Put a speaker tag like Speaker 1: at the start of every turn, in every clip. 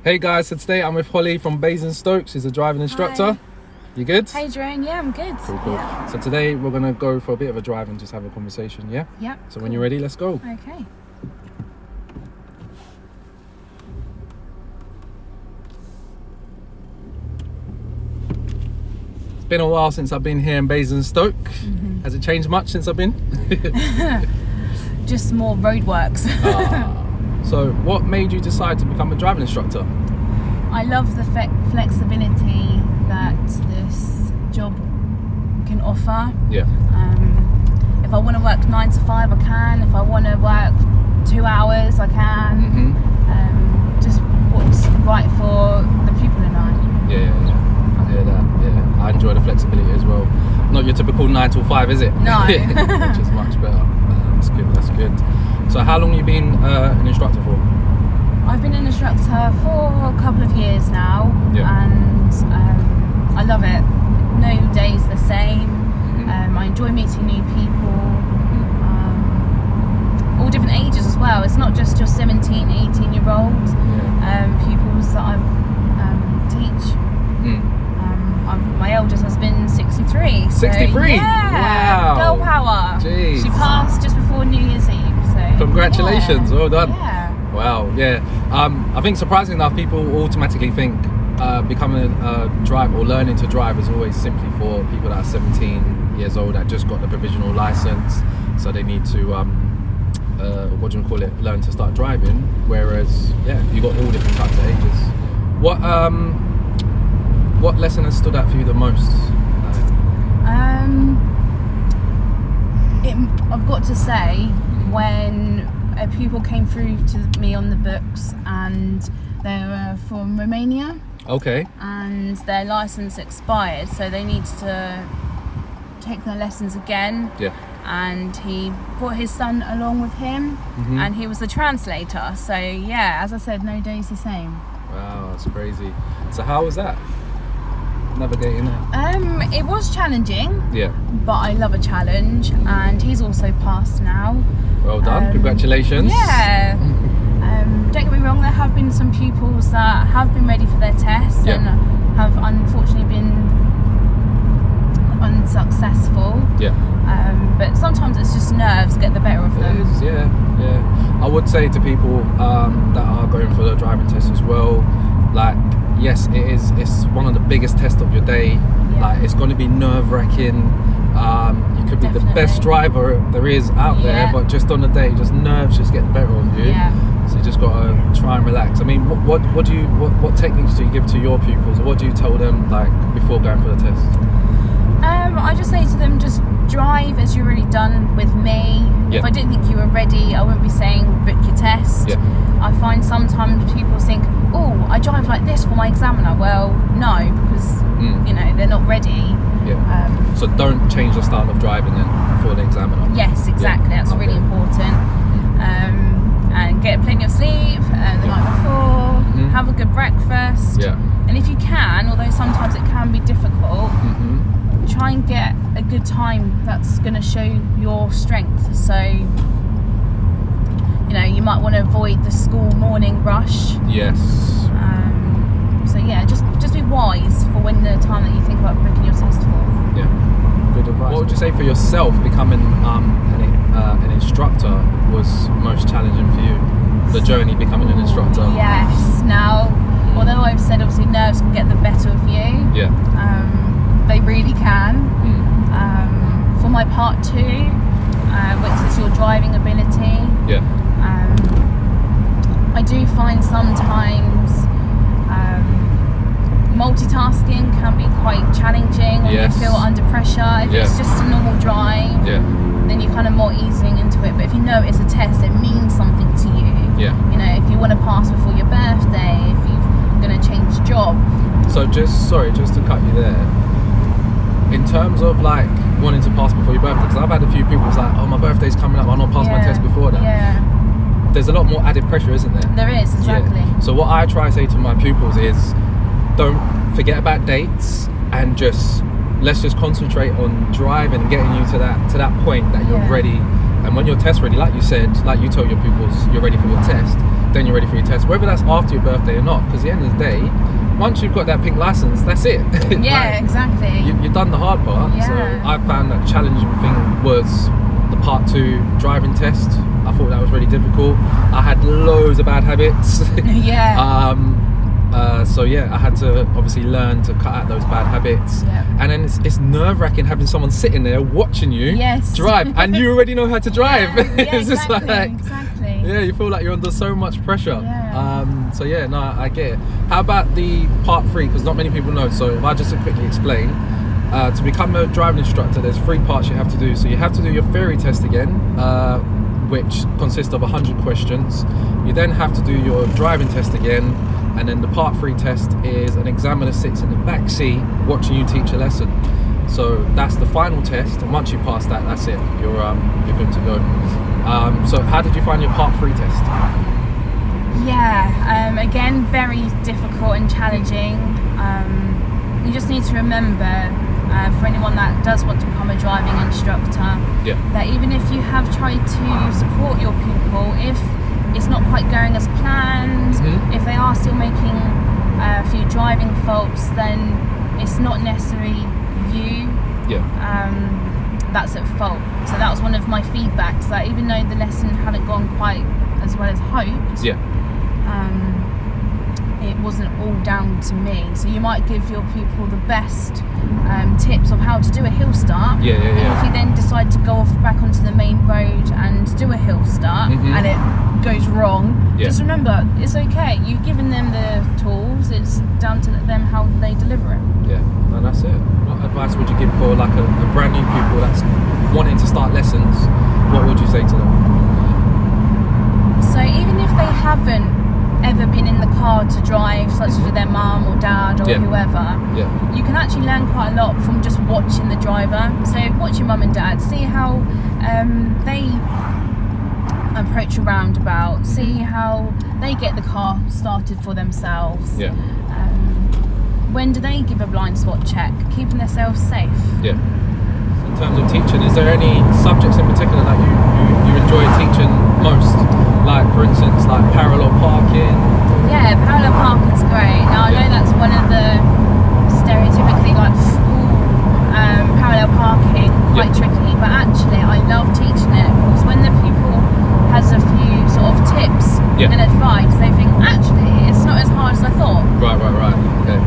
Speaker 1: Hey guys, so today I'm with Hollie from Basingstoke. She's a driving instructor.
Speaker 2: Hi.
Speaker 1: You good?
Speaker 2: Hey Drone, yeah, I'm good.
Speaker 1: Cool.
Speaker 2: Yeah.
Speaker 1: So today we're gonna go for a bit of a drive and just have a conversation, yeah?
Speaker 2: Yep.
Speaker 1: So when you're ready, let's go.
Speaker 2: Okay.
Speaker 1: It's been a while since I've been here in Basingstoke. Has it changed much since I've been?
Speaker 2: Just more roadworks.
Speaker 1: So what made you decide to become a driving instructor?
Speaker 2: I love the flexibility that this job can offer.
Speaker 1: Yeah.
Speaker 2: If I want to work 9 to 5, I can. If I want to work 2 hours, I can. Just what's right for the people and I.
Speaker 1: Yeah. I hear that. Yeah. I enjoy the flexibility as well. Not your typical 9 till 5, is it?
Speaker 2: No.
Speaker 1: Which is much better. That's good. That's good. So how long have you been an instructor for?
Speaker 2: I've been an instructor for a couple of years now, and I love it. No day's the same. I enjoy meeting new people, all different ages as well. It's not just your 17, 18-year-olds, pupils that I teach. My eldest has been 63.
Speaker 1: 63?
Speaker 2: Yeah,
Speaker 1: wow.
Speaker 2: Girl power.
Speaker 1: Jeez.
Speaker 2: She passed just before New Year's Eve. So
Speaker 1: congratulations, well done.
Speaker 2: Yeah.
Speaker 1: Wow, yeah. I think surprisingly enough, people automatically think becoming a driver or learning to drive is always simply for people that are 17 years old that just got the provisional license, so they need to learn to start driving. Whereas, yeah, you got all different types of ages. What lesson has stood out for you the most?
Speaker 2: I've got to say, when a pupil came through to me on the books and they were from Romania.
Speaker 1: Okay.
Speaker 2: And their license expired, so they needed to take their lessons again.
Speaker 1: Yeah. And
Speaker 2: he brought his son along with him, and he was the translator. So yeah, as I said, no day's the same.
Speaker 1: Wow, that's crazy. So how was that? Navigating that?
Speaker 2: It was challenging.
Speaker 1: Yeah.
Speaker 2: But I love a challenge, and he's also passed now.
Speaker 1: Well done, congratulations.
Speaker 2: Yeah. Don't get me wrong, there have been some pupils that have been ready for their tests and have unfortunately been unsuccessful. Yeah. But sometimes it's just nerves get the better of them.
Speaker 1: It is, yeah. I would say to people that are going for the driving test as well, like, yes, it's one of the biggest tests of your day. Yeah. Like, it's going to be nerve-wracking. You could be the best driver there is out there, but just on the day, just nerves just get the better of you. Yeah. So you just got to try and relax. I mean, what techniques do you give to your pupils, or what do you tell them like before going for the test?
Speaker 2: I just say to them, just drive as you're already done with me. If I didn't think you were ready, I wouldn't be saying book your test. I find sometimes people think, oh, I drive like this for my examiner. Well, no, because they're not ready.
Speaker 1: So don't change the style of driving then for the examiner.
Speaker 2: Yes, exactly. That's really important. And get plenty of sleep the night before. Have a good breakfast. And if you can, although sometimes it can be difficult, try and get a good time that's going to show your strength. So, you might want to avoid the school morning rush.
Speaker 1: Yes.
Speaker 2: So yeah, just be wise for when the time that you think about booking your test for.
Speaker 1: Yeah. Good advice. What would you say for yourself becoming an instructor was most challenging for you? The journey becoming an instructor.
Speaker 2: Yes. Now, although I've said obviously nerves can get the better of you. They really can. For my part 2, which is your driving ability. I do find sometimes multitasking can be quite challenging when you feel under pressure. If it's just a normal drive, then you're kind of more easing into it. But if you know it's a test, it means something to you. If you want to pass before your birthday, if you're going to change job. So just to cut you there, in terms of like wanting to pass before your birthday, because I've had a few people who's like, oh, my birthday's coming up, I'll not pass my test before that. There's a lot more added pressure, isn't there? There is, exactly. So what I try to say to my pupils is, don't forget about dates and let's just concentrate on driving and getting you to that point that you're ready. And when your test's ready, like you said, like you told your pupils, you're ready for your test.
Speaker 1: then you're ready for your test, whether that's after your birthday or not, because at the end of the day, once you've got that pink license, that's it.
Speaker 2: Yeah, like, exactly.
Speaker 1: You've done the hard part.
Speaker 2: Yeah.
Speaker 1: So I found that challenging thing was the part 2 driving test. I thought that was really difficult. I had loads of bad habits.
Speaker 2: Yeah.
Speaker 1: So yeah, I had to obviously learn to cut out those bad habits.
Speaker 2: Yeah.
Speaker 1: And then it's nerve-wracking having someone sitting there watching you drive, and you already know how to drive.
Speaker 2: Yeah,
Speaker 1: It's just
Speaker 2: exactly.
Speaker 1: Yeah, you feel like you're under so much pressure.
Speaker 2: Yeah.
Speaker 1: So yeah, no, I get it. How about the part 3? Because not many people know. So if I just quickly explain, to become a driving instructor, there's 3 parts you have to do. So you have to do your theory test again, which consists of 100 questions. You then have to do your driving test again, and then the part 3 test is an examiner sits in the back seat watching you teach a lesson. So that's the final test, and once you pass that, that's it. You're good to go. So how did you find your part 3 test?
Speaker 2: Yeah, again, very difficult and challenging. You just need to remember, for anyone that does want to become a driving instructor, that even if you have tried to support your pupil, if it's not quite going as planned, if they are still making a few driving faults, then it's not necessarily you that's at fault. So that was one of my feedbacks, that even though the lesson hadn't gone quite as well as hoped, it wasn't all down to me. So you might give your pupil the best tips of how to do a hill start, and if you then decide to go off back onto the main road and do a hill start and it goes wrong, just remember, it's okay. You've given them the tools, it's down to them how they deliver it.
Speaker 1: And that's it. What advice would you give for like a brand new pupil that's wanting to start lessons? What would you say to them?
Speaker 2: So even if they haven't ever been in the car to drive, such as with their mum or dad or whoever, you can actually learn quite a lot from just watching the driver. So watch your mum and dad, see how they approach a roundabout, see how they get the car started for themselves. When do they give a blind spot check, keeping themselves safe? In
Speaker 1: terms of teaching, is there any subjects in particular that you enjoy teaching most? Like, for instance, like parallel parking?
Speaker 2: Yeah, parallel parking's great. Now, I know that's one of the stereotypically like school parallel parking, quite tricky, but actually I love teaching it, because when the pupil has a few sort of tips and advice, they think, actually, it's not as hard as I thought. Right.
Speaker 1: Okay.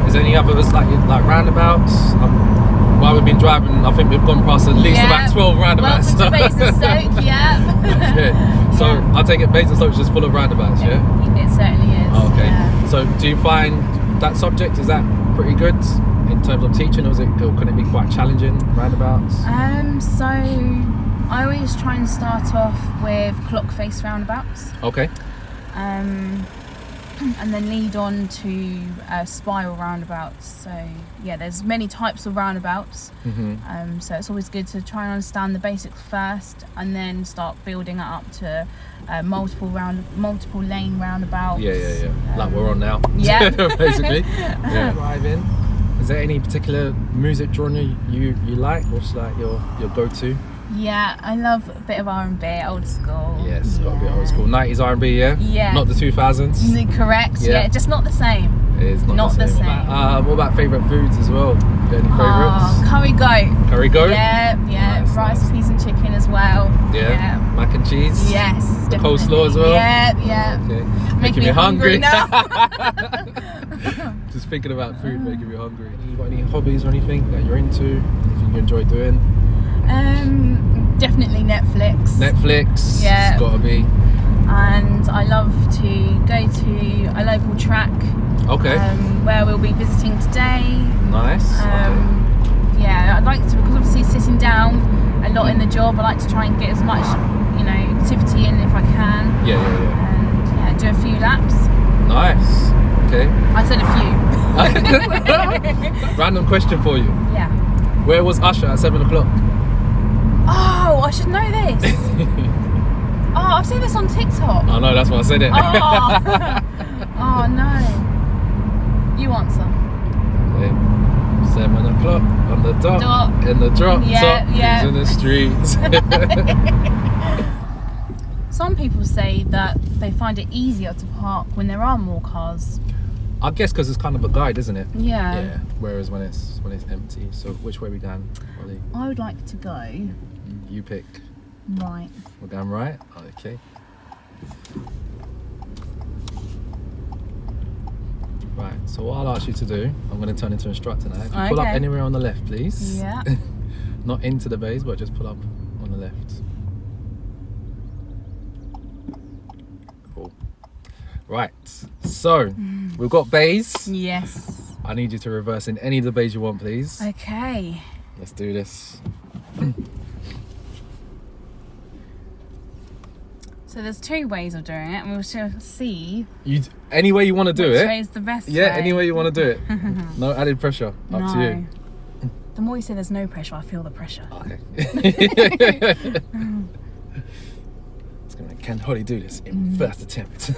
Speaker 1: Is there any others like roundabouts? While we've been driving, I think we've gone past at least about 12 roundabouts.
Speaker 2: Welcome to Basingstoke,
Speaker 1: Okay. So I take it Basingstoke's just full of roundabouts,
Speaker 2: It certainly is.
Speaker 1: Oh, okay. So do you find that subject, is that pretty good in terms of teaching, or can it be quite challenging, roundabouts?
Speaker 2: So I always try and start off with clock face roundabouts.
Speaker 1: Okay.
Speaker 2: And then lead on to spiral roundabouts. So yeah, there's many types of roundabouts. So it's always good to try and understand the basics first, and then start building it up to multiple lane roundabouts.
Speaker 1: Like we're on now. Basically. Driving. Is there any particular music genre you like? What's like your go-to?
Speaker 2: Yeah, I love a bit of R&B, old school.
Speaker 1: Yes, it's got to be old school. 90s R&B,
Speaker 2: Yeah.
Speaker 1: Not the 2000s?
Speaker 2: Correct, just not the same.
Speaker 1: It is not the same. What about favourite foods as well? You got any favourites?
Speaker 2: Curry goat.
Speaker 1: Curry goat?
Speaker 2: Yeah.
Speaker 1: Nice,
Speaker 2: rice, peas and chicken as well.
Speaker 1: Yeah. Mac and cheese?
Speaker 2: Yes,
Speaker 1: the
Speaker 2: definitely.
Speaker 1: coleslaw as well?
Speaker 2: Yeah.
Speaker 1: Okay.
Speaker 2: Making me hungry now.
Speaker 1: Just thinking about food making me hungry. You got any hobbies or anything that you're into, anything you enjoy doing?
Speaker 2: Definitely Netflix.
Speaker 1: Yeah. It's got to be.
Speaker 2: And I love to go to a local track.
Speaker 1: Okay.
Speaker 2: Where we'll be visiting today.
Speaker 1: Nice.
Speaker 2: Yeah, I'd like to, because obviously sitting down a lot in the job, I like to try and get as much, activity in if I can. And do a few laps.
Speaker 1: Nice. Okay.
Speaker 2: I said a
Speaker 1: few. Random question for you.
Speaker 2: Yeah.
Speaker 1: Where was Usher at 7 o'clock?
Speaker 2: Oh, I should know this. I've seen this on TikTok.
Speaker 1: Oh no, that's why I said it.
Speaker 2: Oh no. You answer.
Speaker 1: Okay. 7 o'clock on the dot. In the drop top. He's in the streets.
Speaker 2: Some people say that they find it easier to park when there are more cars.
Speaker 1: I guess because it's kind of a guide, isn't it?
Speaker 2: Yeah.
Speaker 1: Yeah. Whereas when it's empty. So which way we going, Hollie?
Speaker 2: I would like to go
Speaker 1: You pick.
Speaker 2: right.
Speaker 1: We're going right? Okay. Right, so what I'll ask you to do, I'm going to turn into instructor now. If you pull up anywhere on the left, please.
Speaker 2: Yeah.
Speaker 1: Not into the bays, but just pull up on the left. Cool. Right, so we've got bays.
Speaker 2: Yes.
Speaker 1: I need you to reverse in any of the bays you want, please.
Speaker 2: Okay.
Speaker 1: Let's do this.
Speaker 2: So there's 2 ways of doing it, and we'll see
Speaker 1: Any way you want to do
Speaker 2: which
Speaker 1: it.
Speaker 2: way is the best
Speaker 1: Yeah,
Speaker 2: way.
Speaker 1: any way you want to do it. No added pressure. Up to you.
Speaker 2: The more you say there's no pressure, I feel the pressure.
Speaker 1: Okay. Can Hollie do this in first attempt?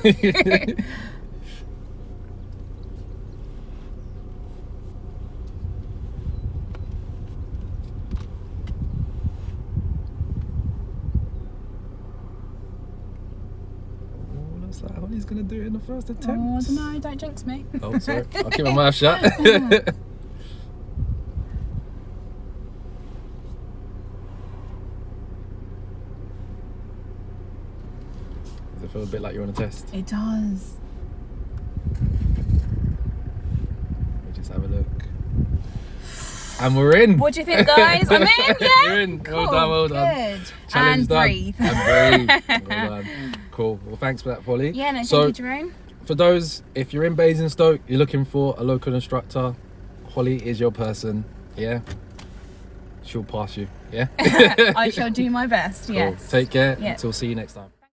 Speaker 1: Looks like Hollie's gonna do it in the first attempt.
Speaker 2: Oh, I don't know, don't jinx me.
Speaker 1: Oh, sorry. I'll keep my mouth shut. Does it feel a bit like you're on a test?
Speaker 2: It does.
Speaker 1: We'll just have a look. And we're in.
Speaker 2: What do you think, guys? I'm in, yeah?
Speaker 1: You're in.
Speaker 2: Cool.
Speaker 1: Well done.
Speaker 2: Good.
Speaker 1: Challenge
Speaker 2: and
Speaker 1: done.
Speaker 2: breathe.
Speaker 1: And breathe. Well done. Cool. Well, thanks for that, Hollie.
Speaker 2: Yeah, no,
Speaker 1: So,
Speaker 2: thank you, Jerome.
Speaker 1: for those, if you're in Basingstoke, you're looking for a local instructor, Hollie is your person. Yeah. She'll pass you. Yeah.
Speaker 2: I shall do my best,
Speaker 1: Cool.
Speaker 2: yes.
Speaker 1: Take care.
Speaker 2: Yeah.
Speaker 1: Until see you next time.